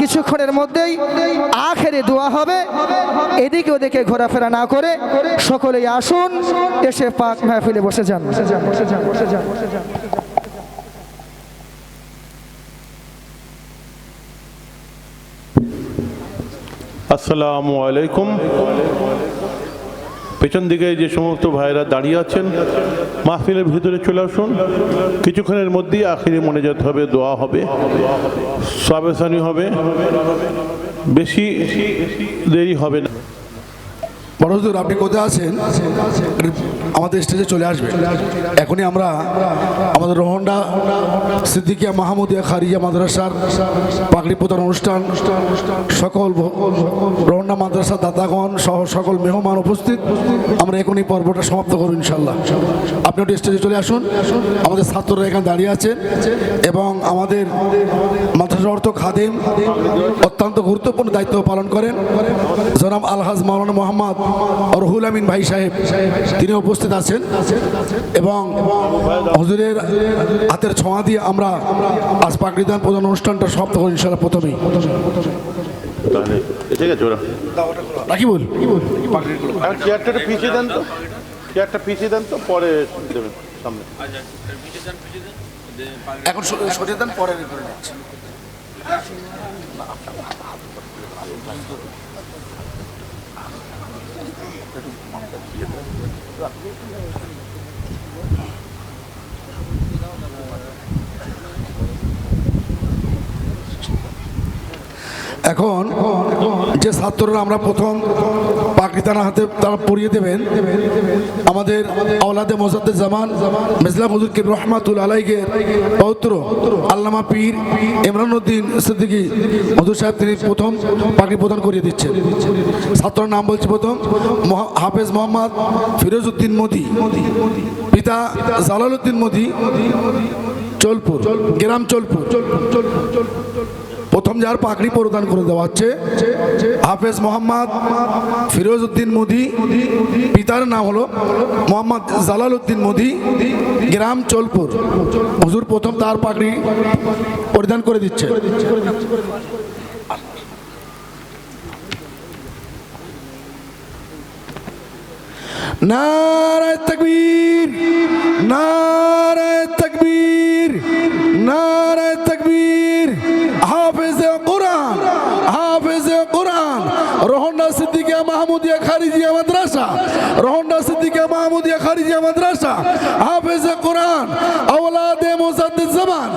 কিছুক্ষণের মধ্যেই আখেরে দোয়া হবে। এদিকে ওদিকে ঘোরাফেরা না করে সকলেই আসুন, এসে পাক মাহফিলে বসে যান। আসসালামু আলাইকুম। পেছন দিকে যে সমস্ত ভাইরা দাঁড়িয়ে আছেন, মাহফিলের ভিতরে চলে আসুন। কিছুক্ষণের মধ্যেই আখিরি মোনাজাত হবে, দোয়া হবে, সাবেসানি হবে, বেশি দেরি হবে না। বড় হুজুর, আপনি কোথায় আছেন? আমাদের স্টেজে চলে আসবেন। এখনই আমরা আমাদের রোহন্ডা সিদ্দিকিয়া মাহমুদিয়া খারিজা মাদ্রাসার পাগড়ি প্রদান অনুষ্ঠান, সকল রোহন্ডা মাদ্রাসার দাতাগণ সহ সকল মেহমান উপস্থিত, আমরা এখনই পর্বটা সমাপ্ত করব ইনশাল্লাহ। আপনি একটু স্টেজে চলে আসুন। আমাদের ছাত্ররা এখানে দাঁড়িয়ে আছেন এবং আমাদের মাদ্রাসার অর্থ খাদেম অত্যন্ত গুরুত্বপূর্ণ দায়িত্ব পালন করেন জনাব আলহাজ মাওলানা মোহাম্মদ রুহুল আমিন ভাই সাহেব, তিনি উপস্থিত আছেন এবং হুজুরের হাতের ছোঁয়া দিয়ে আমরা আজ পাগড়ি দান প্রধান অনুষ্ঠানটা সমাপ্ত করি ইনশাআল্লাহ। প্রথমেই ঠিক আছে, ওরা রাখি বল চেয়ারটা পিছিয়ে দেন তো, চেয়ারটা পিছিয়ে দেন তো, পরে দেবেন সামনে। এখন সরিয়ে দেন, পরে করে নিচ্ছি। এখন যে ছাত্ররা আমরা প্রথম পাকিস্তান হাতে তারা পড়িয়ে দেবেন, আমাদের আওলাদে মোজাদ্দেদ জামান মেজলা হুজুর কিব রহমাতুল আলাইকে পৌত্র আল্লামা পীর ইমরান উদ্দিন সিদ্দিকী হুজুর সাহেব, তিনি প্রথম পাগড়ি প্রদান করিয়ে দিচ্ছেন। ছাত্রের নাম বলছি প্রথম হাফেজ মোহাম্মদ ফিরোজ উদ্দিন মোদি, পিতা জালাল উদ্দিন মোদি, চোলপুর গ্রাম চোলপুর। প্রথম যার পাগড়ি প্রদান করে দেওয়া হচ্ছে হাফেজ মোহাম্মদ ফিরোজ উদ্দিন মোদি, পিতার নাম হলো মোহাম্মদ জালাল উদ্দিন মোদি, গ্রাম চোলপুর। হুজুর প্রথম তার পাগড়ি পরিধান করে দিচ্ছে। নারায়ে তাকবীর, নারায়ে তাকবীর, নারায়ে তাকবীর। হাফেজে কোরআন, হাফেজে কোরআন, রোহন্ডা সিদ্দিকিয়া মাহমুদিয়া খারিজিয়া মাদ্রাসা, রোহন্ডা সিদ্দিকিয়া মাহমুদিয়া খারিজিয়া মাদ্রাসা, হাফেজে কোরআন, আওলাদে মুজাদ্দিদ জামান,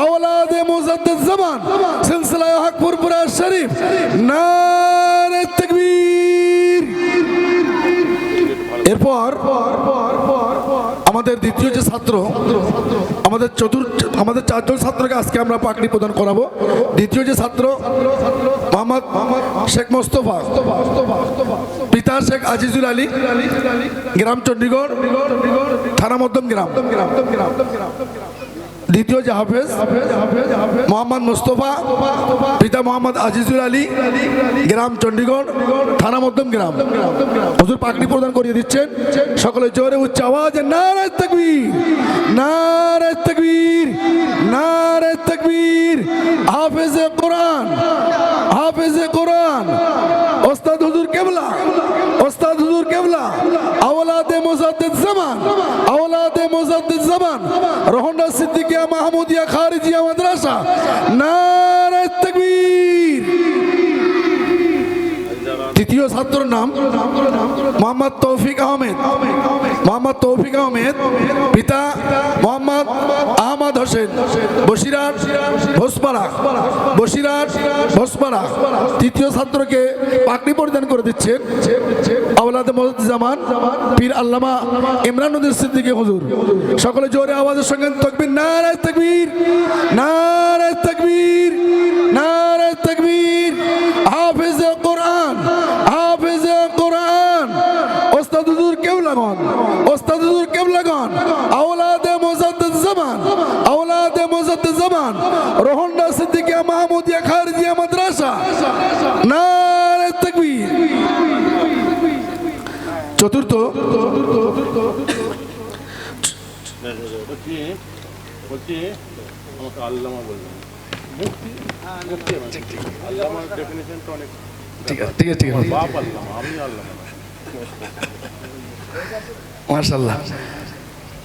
আওলাদে মুজাদ্দিদ জামান, সিলসিলা হকপুরপুরা শরীফ। নারায়ে তাকবীর। এরপর আমাদের দ্বিতীয় যে ছাত্র, আমাদের চারজন ছাত্রকে আজকে আমরা পাগড়ি প্রদান করাবো। দ্বিতীয় যে ছাত্র মোহাম্মদ শেখ মোস্তফা, পিতা শেখ আজিজুল আলী, গ্রাম চণ্ডীগড়, থানা মধ্যম গ্রাম। দ্বিতীয় যে হাফেজ মোহাম্মদ মুস্তফা, পিতা মোহাম্মদ আজিজুল আলী, গ্রাম চণ্ডীগড়, থানা মধ্যম গ্রাম। হুজুর পাগড়ি প্রদান করিয়ে দিচ্ছেন। সকলে জোরে উচ্চ আওয়াজে নারায়ে তাকবীর, নারায়ে তাকবীর, নারায়ে তাকবীর। হাফেজে কোরআন, হাফেজে কোরআন, ওস্তাদ হুজুর কেবলা, ওস্তাদ হুজুর কেবলা, আওলাদে মুজাদ্দিদ জামান, আওলাদে মুজাদ্দিদ জামান, রোহন্ডা সিদ্দিকিয়া মাহমুদিয়া খারিজিয়া মাদ্রাসা। নারায়ে তাকবীর। তৃতীয় ছাত্রের নাম মোহাম্মদ তৌফিক আহমেদ, মোহাম্মদ তৌফিক আহমেদ, পিতা মোহাম্মদ আহমদ হোসেন, বসিরহাট ভোসপাড়া, বসিরহাট ভোসপাড়া। তৃতীয় ছাত্রকে পাগড়ি পরিধান করে দিচ্ছেন আওলাদে মুজাদ্দিদ জামান পীর আল্লামা ইমরান উদ্দিন সিদ্দিকী হুজুর। সকলে জোরে আওয়াজের সঙ্গে তাকবীর, নারায়ে তাকবীর, নারায়ে তাকবীর, নারায়ে তাকবীর। হাফেজে কোরআন, হাফেজে কোরআন, ওস্তাদ হুজুর কেবলাগণ, ওস্তাদ হুজুর কেবলাগণ, আওলাদে মুজাদ্দিদ জামান, আওলাদে মুজাদ্দিদ জামান, রোহন্ডা সিদ্দিকিয়া মাহমুদিয়া খারিজিয়া মাদ্রাসা। নারায়ে তাকবীর। চতুর্থ বলছি আমাকে আল্লামা বলবেন। ঠিক আছে, ঠিক আছে, ঠিক আছে, মাশাআল্লাহ।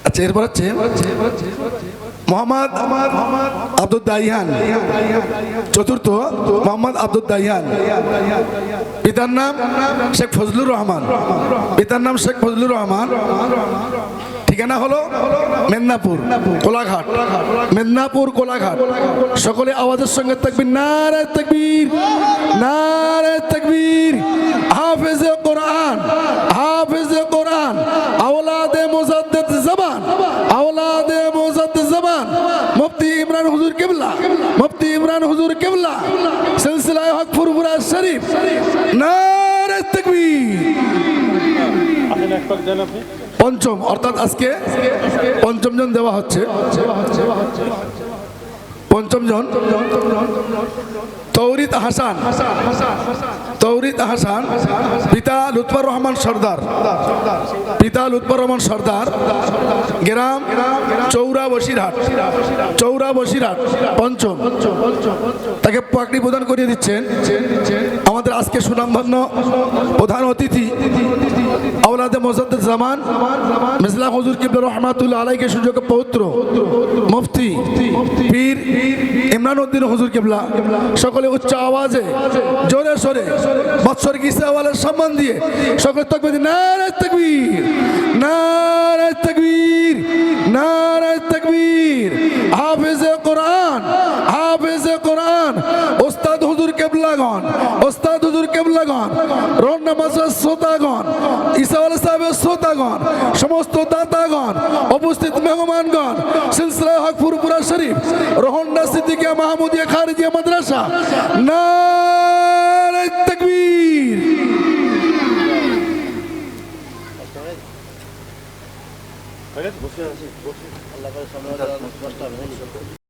আচ্ছা, এরপর হচ্ছে মোহাম্মদ আব্দুল দাইয়ান, চতুর্থ মোহাম্মদ আব্দুল দাইয়ান, পিতার নাম শেখ ফজলুর রহমান, পিতার নাম শেখ ফজলুর রহমান, ঠিকানা হলো মেদিনীপুর কোলাঘাট, মেদিনীপুর কোলাঘাট। সকলে আওয়াজের সঙ্গে তাকবীর, নারে তাকবীর, নারে তাকবীর। হাফেজে কোরআন, হাফেজে কোরআন, আওলাদে মুজাদ্দিদ জবান, আওলাদে মুজাদ্দিদ জবান, মুফতি ইমরান হুজুর কিবলা, মুফতি ইমরান হুজুর কিবলা, সিলসিলায়ে হক ফুরফুরা শরীফ, নারে তাকবীর। পঞ্চম, অর্থাৎ আজকে পঞ্চম জন দেওয়া হচ্ছে। পঞ্চম জন তৌরিত হাসান, তৌরিত হাসান, পিতা লুৎফর রহমান সর্দার, পিতা লুৎফর রহমান সর্দার, গ্রাম চৌরা বসিরহাট, চৌরা বসিরহাট। পঞ্চম, তাকে পাগড়ি প্রদান করিয়ে দিচ্ছেন আমাদের আজকে সুনামধন্য প্রধান অতিথি আওলাদে মুজাদ্দিদ জামান মিসলা হুজুর কিবলা রহমাতুল্লাহ আলাইহি সুযোগ্য পৌত্র মুফতি পীর ইমরান উদ্দিন হুজুর কিবলা। সকলে উচ্চ আওয়াজে জোরে সোরে বৎসর গিসাওয়ালের সম্মান দিয়ে সকলে তাকবীর, নারে তাকবীর, নারে তাকবীর, নারে তাকবীর। হাফেজে কোরআন, হাফেজে কোরআন, ওস্তাদ হুজুর কিবলাগণ, ওস্তাদ হুজুর কিবলাগণ, রওনা মাদ্রাসার শ্রোতাগণ, ইসাওয়াল সাহেবের শ্রোতাগণ, সমস্ত দাতাগণ, উপস্থিত মেহমানগণ, সিলসিলায়ে হক ফুরফুরা শরীফ, রোহন্ডা সিদ্দিকিয়া মাহমুদিয়া খারিজিয়া মাদ্রাসা, নারে তাকবীর। বসে আছি, আল্লাহ সামনে